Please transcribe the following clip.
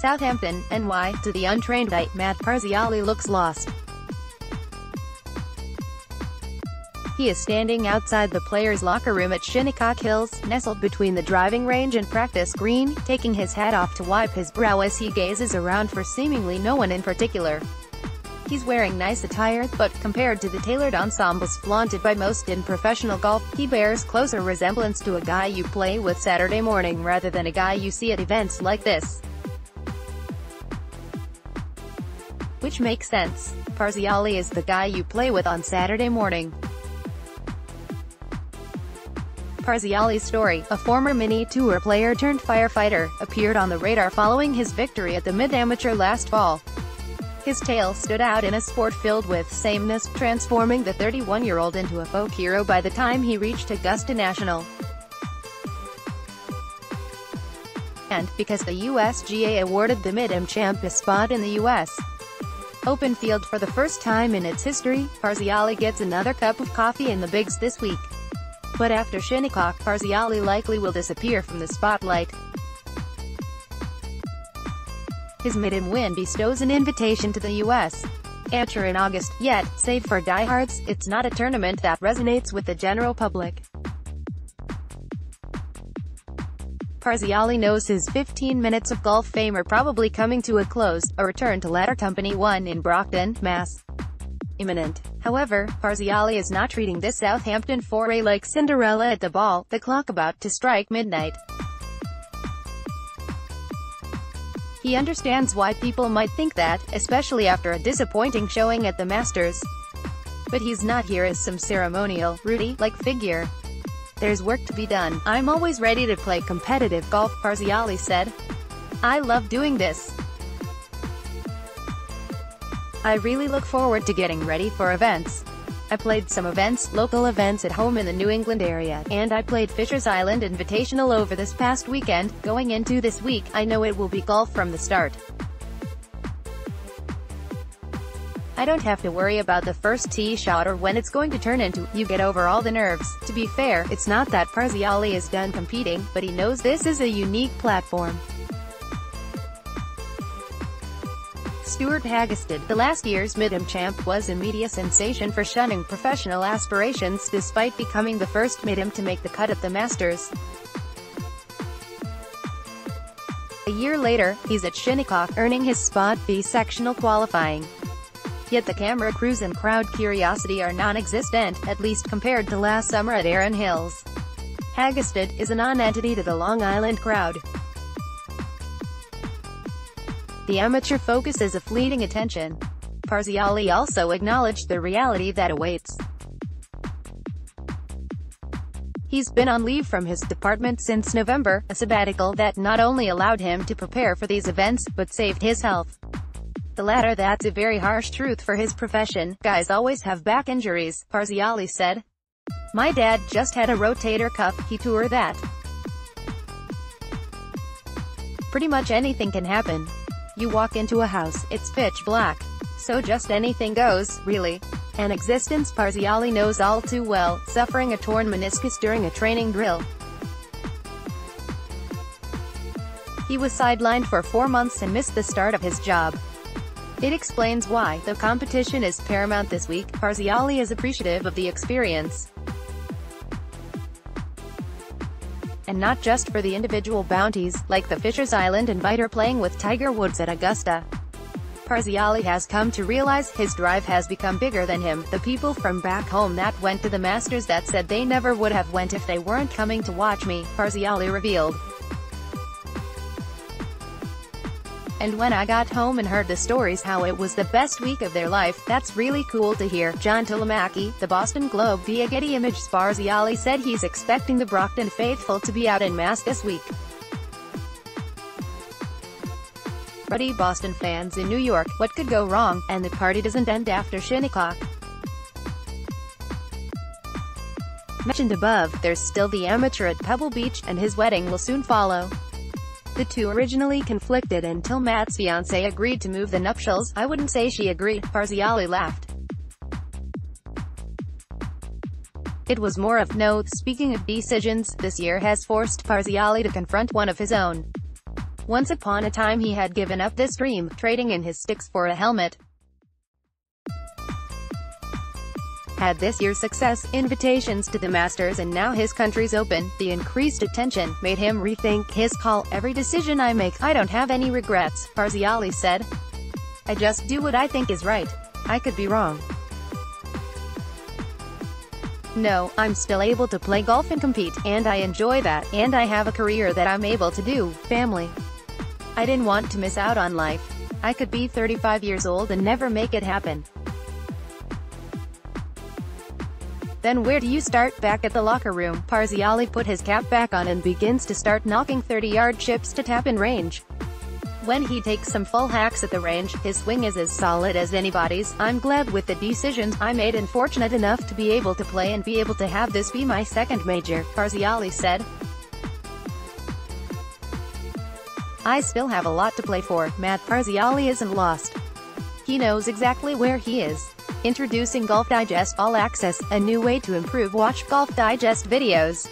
Southampton, NY, to the untrained eye, Matt Parziale looks lost. He is standing outside the players' locker room at Shinnecock Hills, nestled between the driving range and practice green, taking his hat off to wipe his brow as he gazes around for seemingly no one in particular. He's wearing nice attire, but compared to the tailored ensembles flaunted by most in professional golf, he bears closer resemblance to a guy you play with Saturday morning rather than a guy you see at events like this. Which makes sense. Parziale is the guy you play with on Saturday morning. Parziale's story, a former mini-tour player turned firefighter, appeared on the radar following his victory at the Mid-Amateur last fall. His tale stood out in a sport filled with sameness, transforming the 31-year-old into a folk hero by the time he reached Augusta National. And, because the USGA awarded the Mid-Am champ a spot in the U.S. Open field for the first time in its history, Parziale gets another cup of coffee in the bigs this week. But after Shinnecock, Parziale likely will disappear from the spotlight. His Mid-Am win bestows an invitation to the U.S. Amateur in August, yet, save for diehards, it's not a tournament that resonates with the general public. Parziale knows his 15 minutes of golf fame are probably coming to a close, a return to ladder company 1 in Brockton, Mass. Imminent. However, Parziale is not treating this Southampton foray like Cinderella at the ball, the clock about to strike midnight. He understands why people might think that, especially after a disappointing showing at the Masters. But he's not here as some ceremonial, Rudy-like figure. There's work to be done. I'm always ready to play competitive golf, Parziale said. I love doing this. I really look forward to getting ready for events. I played some events, local events at home in the New England area, and I played Fisher's Island Invitational over this past weekend. Going into this week, I know it will be golf from the start. I don't have to worry about the first tee shot or when it's going to turn into. You get over all the nerves. To be fair, it's not that Parziale is done competing, but he knows this is a unique platform. Stuart Hagestad, the last year's Mid-Am champ, was a media sensation for shunning professional aspirations despite becoming the first Mid-Am to make the cut at the Masters. A year later, he's at Shinnecock, earning his spot via sectional qualifying. Yet the camera crews and crowd curiosity are non-existent, at least compared to last summer at Erin Hills. Hagestad is a non-entity to the Long Island crowd. The amateur focus is a fleeting attention. Parziale also acknowledged the reality that awaits. He's been on leave from his department since November, a sabbatical that not only allowed him to prepare for these events, but saved his health. The latter, that's a very harsh truth for his profession. Guys always have back injuries, Parziale said. My dad just had a rotator cuff, he tore that. Pretty much anything can happen. You walk into a house, it's pitch black. So just anything goes, really. An existence Parziale knows all too well, suffering a torn meniscus during a training drill. He was sidelined for 4 months and missed the start of his job. It explains why, though competition is paramount this week, Parziale is appreciative of the experience. And not just for the individual bounties, like the Fisher's Island Inviter playing with Tiger Woods at Augusta. Parziale has come to realize his drive has become bigger than him. The people from back home that went to the Masters that said they never would have went if they weren't coming to watch me, Parziale revealed. And when I got home and heard the stories how it was the best week of their life, that's really cool to hear. John Tulamaki, the Boston Globe via Getty Images. Parziale said he's expecting the Brockton faithful to be out en masse this week. Ruddy Boston fans in New York, what could go wrong? And the party doesn't end after Shinnecock. Mentioned above, there's still the amateur at Pebble Beach, and his wedding will soon follow. The two originally conflicted until Matt's fiancée agreed to move the nuptials. I wouldn't say she agreed, Parziale laughed. It was more of no. Speaking of decisions, this year has forced Parziale to confront one of his own. Once upon a time he had given up this dream, trading in his sticks for a helmet. Had this year's success, invitations to the Masters and now his country's Open, the increased attention, made him rethink his call. "Every decision I make, I don't have any regrets," Parziale said. "I just do what I think is right. I could be wrong. No, I'm still able to play golf and compete, and I enjoy that, and I have a career that I'm able to do. Family. I didn't want to miss out on life. I could be 35 years old and never make it happen." Then where do you start? Back at the locker room, Parziale put his cap back on and begins to start knocking 30-yard chips to tap-in range. When he takes some full hacks at the range, his swing is as solid as anybody's. "I'm glad with the decisions I made and fortunate enough to be able to play and be able to have this be my second major," Parziale said. "I still have a lot to play for." Matt Parziale isn't lost. He knows exactly where he is. Introducing Golf Digest All Access, a new way to improve. Watch Golf Digest videos.